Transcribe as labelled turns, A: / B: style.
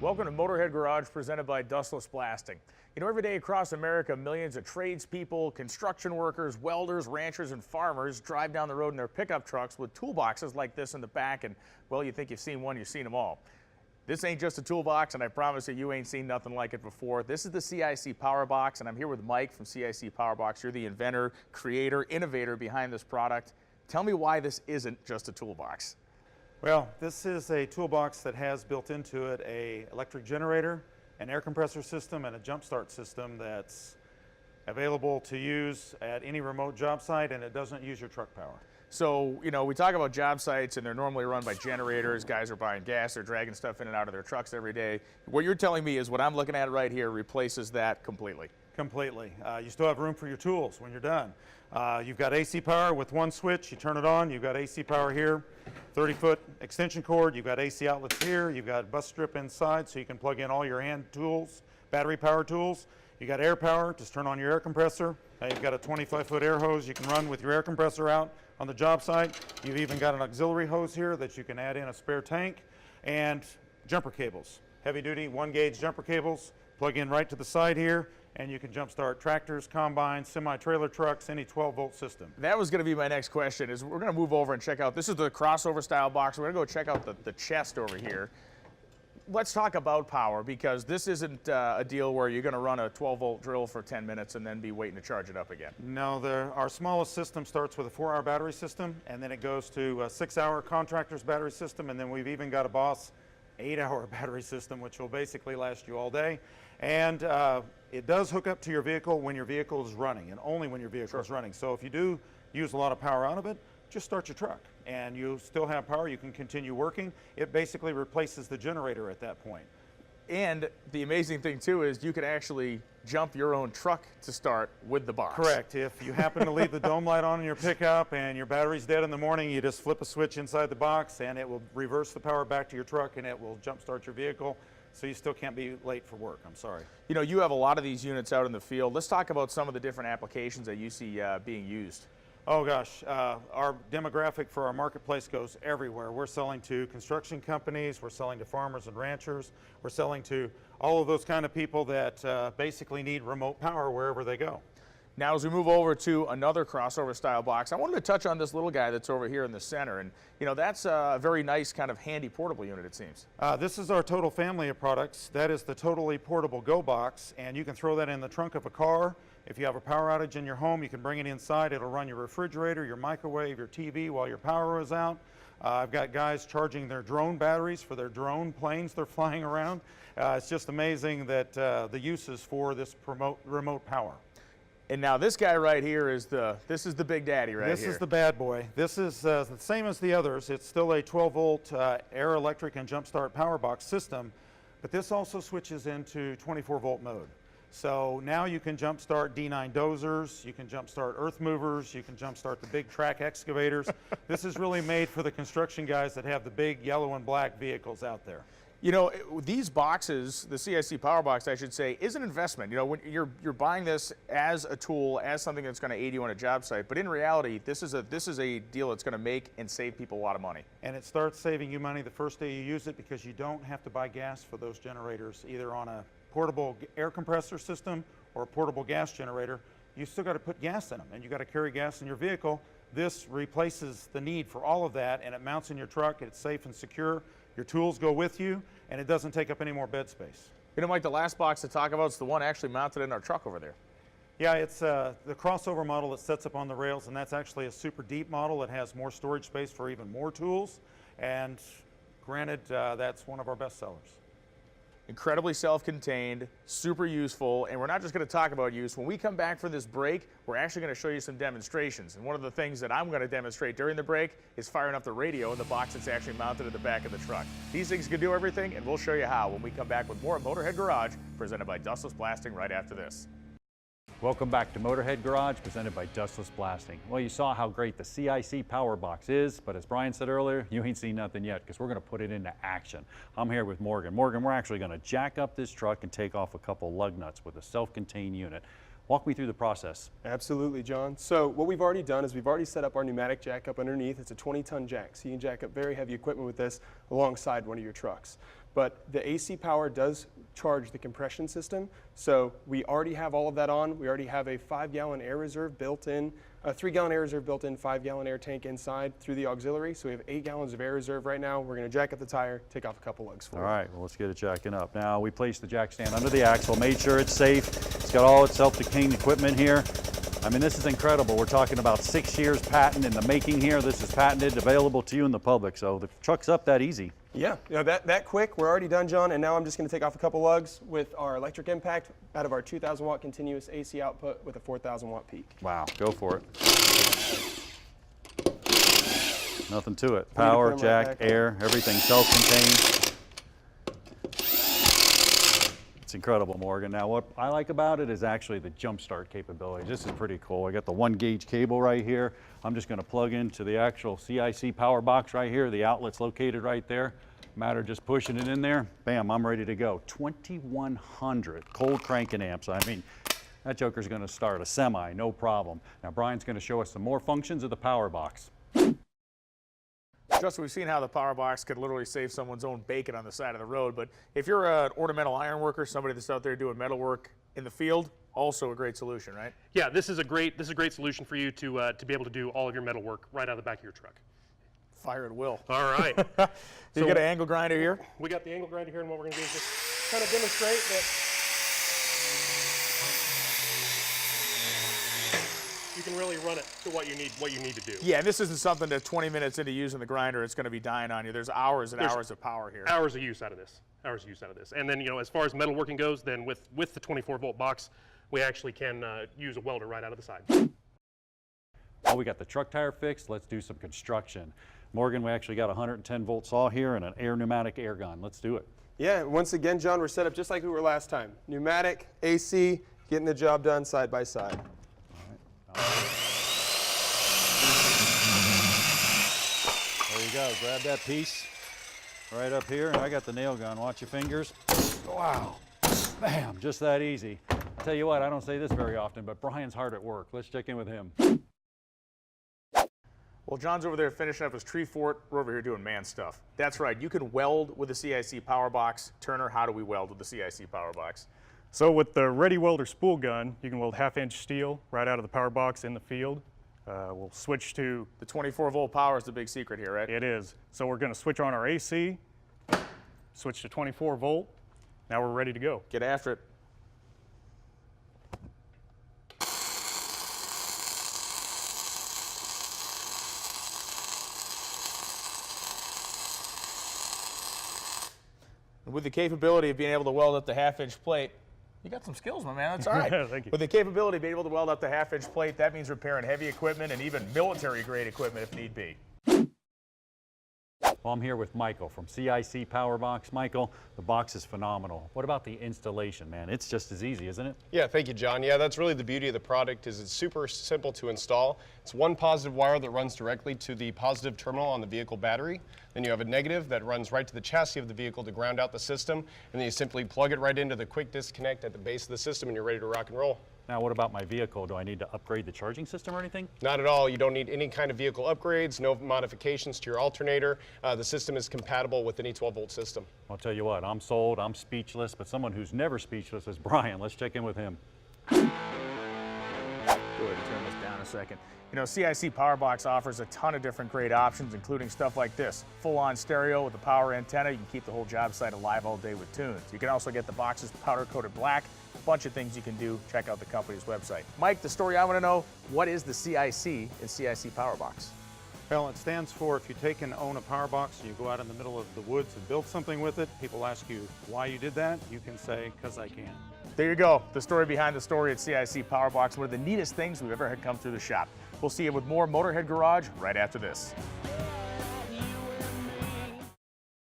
A: Welcome to Motorhead Garage, presented by Dustless Blasting. You know, every day across America, millions of tradespeople, construction workers, welders, ranchers, and farmers drive down the road in their pickup trucks with toolboxes like this in the back, and, well, you think you've seen one, you've seen them all. This ain't just a toolbox, and I promise you ain't seen nothing like it before. This is the CIC Powerbox, and I'm here with Mike from CIC Powerbox. You're the inventor, creator, innovator behind this product. Tell me why this isn't just a toolbox.
B: Well, this is a toolbox that has built into it an electric generator, an air compressor system, and a jump start system that's available to use at any remote job site, and it doesn't use your truck power.
A: So, you know, we talk about job sites, and they're normally run by generators. Guys are buying gas, they're dragging stuff in and out of their trucks every day. What you're telling me is what I'm looking at right here replaces that completely.
B: Completely. You still have room for your tools when you're done. You've got AC power with one switch. You turn it on, you've got AC power here, 30-foot extension cord. You've got AC outlets here. You've got bus strip inside so you can plug in all your hand tools, battery power tools. You got air power, just turn on your air compressor. You've got a 25-foot air hose you can run with your air compressor out on the job site. You've even got an auxiliary hose here that you can add in a spare tank, and jumper cables. Heavy-duty 1-gauge jumper cables plug in right to the side here, and you can jump start tractors, combines, semi-trailer trucks, any 12-volt system.
A: That was going to be my next question. Is we're going to move over and check out, this is the crossover style box. We're going to go check out the chest over here. Let's talk about power, because this isn't a deal where you're going to run a 12-volt drill for 10 minutes and then be waiting to charge it up again.
B: No, our smallest system starts with a 4-hour battery system, and then it goes to a 6-hour contractor's battery system, and then we've even got a Boss 8-hour battery system, which will basically last you all day. And it does hook up to your vehicle when your vehicle is running, and only when your vehicle is running. So if you do use a lot of power out of it, just start your truck, and you still have power. You can continue working. It basically replaces the generator at that point.
A: And the amazing thing, too, is you can actually jump your own truck to start with the box.
B: Correct. If you happen to leave the dome light on in your pickup and your battery's dead in the morning, you just flip a switch inside the box, and it will reverse the power back to your truck, and it will jump start your vehicle. So you still can't be late for work. I'm sorry.
A: You know, you have a lot of these units out in the field. Let's talk about some of the different applications that you see being used.
B: Oh gosh, our demographic for our marketplace goes everywhere. We're selling to construction companies, we're selling to farmers and ranchers, we're selling to all of those kind of people that basically need remote power wherever they go.
A: Now, as we move over to another crossover style box, I wanted to touch on this little guy that's over here in the center. And, you know, that's a very nice kind of handy portable unit, it seems.
B: This is our total family of products. That is the Totally Portable Go Box, and you can throw that in the trunk of a car. If you have a power outage in your home, you can bring it inside. It'll run your refrigerator, your microwave, your TV while your power is out. I've got guys charging their drone batteries for their drone planes they're flying around. It's just amazing that the uses for this remote power.
A: And now this guy right here is this is the big daddy right here.
B: This is the bad boy. This is the same as the others. It's still a 12-volt air, electric, and jump start power box system, but this also switches into 24-volt mode. So now you can jump start D9 dozers, you can jump start earth movers, you can jump start the big track excavators. This is really made for the construction guys that have the big yellow and black vehicles out there.
A: You know, these boxes, the CIC Powerbox, I should say, is an investment. You know, when you're buying this as a tool, as something that's going to aid you on a job site, but in reality, this is a deal that's going to make and save people a lot of money.
B: And it starts saving you money the first day you use it, because you don't have to buy gas for those generators, either on a portable air compressor system or a portable gas generator. You still got to put gas in them, and you got to carry gas in your vehicle. This replaces the need for all of that, and it mounts in your truck. It's safe and secure. Your tools go with you, and it doesn't take up any more bed space.
A: You know, Mike, the last box to talk about is the one actually mounted in our truck over there.
B: Yeah, it's the crossover model that sets up on the rails, and that's actually a super deep model. It has more storage space for even more tools, and granted, that's one of our best sellers.
A: Incredibly self-contained, super useful, and we're not just going to talk about use. When we come back for this break, we're actually going to show you some demonstrations. And one of the things that I'm going to demonstrate during the break is firing up the radio in the box that's actually mounted in the back of the truck. These things can do everything, and we'll show you how when we come back with more Motorhead Garage, presented by Dustless Blasting, right after this.
C: Welcome back to Motorhead Garage, presented by Dustless Blasting. Well, you saw how great the CIC Powerbox is, but as Brian said earlier, you ain't seen nothing yet, because we're going to put it into action. I'm here with Morgan. Morgan, we're actually going to jack up this truck and take off a couple lug nuts with a self-contained unit. Walk me through the process.
D: Absolutely, John. So what we've already done is we've already set up our pneumatic jack up underneath. It's a 20-ton jack, so you can jack up very heavy equipment with this alongside one of your trucks. but the AC power does charge the compression system. So we already have all of that on. We already have a 5-gallon air reserve built in, a 3-gallon air reserve built in, 5-gallon air tank inside through the auxiliary. So we have 8 gallons of air reserve right now. We're going to jack up the tire, take off a couple lugs for it.
C: All right, well, let's get it jacking up. Now, we placed the jack stand under the axle, made sure it's safe. It's got all its self-contained equipment here. I mean, this is incredible. We're talking about 6 years patent in the making here. This is patented, available to you and the public. So the truck's up that easy.
D: Yeah, that quick. We're already done, John, and now I'm just going to take off a couple lugs with our electric impact out of our 2,000 watt continuous AC output with a 4,000 watt peak.
C: Wow, go for it. Nothing to it. Power, jack, air, everything self-contained. It's incredible, Morgan. Now, what I like about it is actually the jump start capability. This is pretty cool. I got the 1-gauge cable right here. I'm just going to plug into the actual CIC Powerbox right here. The outlet's located right there. Matter just pushing it in there. Bam, I'm ready to go. 2,100 cold cranking amps. I mean, that joker's going to start a semi, no problem. Now, Brian's going to show us some more functions of the Powerbox.
A: Justin, we've seen how the Powerbox could literally save someone's own bacon on the side of the road, but if you're an ornamental iron worker, somebody that's out there doing metal work in the field, also a great solution, right?
E: Yeah, this is a great solution for you to be able to do all of your metal work right out of the back of your truck.
A: Fire at will.
E: All right.
A: You got an angle grinder here?
E: We got the angle grinder here, and what we're going to do is just kind of demonstrate that you can really run it to what you need to do.
A: Yeah, and this isn't something that 20 minutes into using the grinder, it's going to be dying on you. There's hours and hours of power here.
E: Hours of use out of this. Hours of use out of this. And then, as far as metalworking goes, then with the 24-volt box, we actually can use a welder right out of the side.
C: Well, we got the truck tire fixed. Let's do some construction. Morgan, we actually got a 110-volt saw here and an pneumatic air gun. Let's do it.
D: Yeah, once again, John, we're set up just like we were last time. Pneumatic, AC, getting the job done side by side.
C: There you go. Grab that piece right up here, and I got the nail gun. Watch your fingers. Wow. Bam. Just that easy. I'll tell you what, I don't say this very often, but Brian's hard at work. Let's check in with him.
A: Well, John's over there finishing up his tree fort. We're over here doing man stuff. That's right. You can weld with the CIC Powerbox. Turner, how do we weld with the CIC Powerbox?
F: So with the Ready Welder spool gun, you can weld 1/2-inch steel right out of the Powerbox in the field. We'll switch to...
A: The 24-volt power is the big secret here, right?
F: It is. So we're going to switch on our AC, switch to 24 volt. Now we're ready to go.
A: Get after it. With the capability of being able to weld up the 1/2-inch plate, you got some skills, my man. That's all right.
F: Thank you.
A: With the capability of being able to weld up the 1/2-inch plate, that means repairing heavy equipment and even military-grade equipment if need be.
C: Well, I'm here with Michael from CIC Powerbox. Michael, the box is phenomenal. What about the installation, man? It's just as easy, isn't it?
D: Yeah, thank you, John. Yeah, that's really the beauty of the product is it's super simple to install. It's one positive wire that runs directly to the positive terminal on the vehicle battery. Then you have a negative that runs right to the chassis of the vehicle to ground out the system. And then you simply plug it right into the quick disconnect at the base of the system and you're ready to rock and roll.
C: Now, what about my vehicle? Do I need to upgrade the charging system or anything?
D: Not at all. You don't need any kind of vehicle upgrades, no modifications to your alternator. The system is compatible with any 12-volt system.
C: I'll tell you what, I'm sold, I'm speechless, but someone who's never speechless is Brian. Let's check in with him.
A: Go ahead and turn this down a second. You know, CIC Powerbox offers a ton of different great options, including stuff like this. Full-on stereo with a power antenna. You can keep the whole job site alive all day with tunes. You can also get the boxes powder-coated black. A bunch of things you can do. Check out the company's website. Mike, the story I want to know, what is the CIC in CIC Powerbox?
B: Well, it stands for if you take and own a Powerbox and you go out in the middle of the woods and build something with it, people ask you why you did that, you can say, because I can.
A: There you go. The story behind the story at CIC Powerbox. One of the neatest things we've ever had come through the shop. We'll see you with more Motorhead Garage right after this.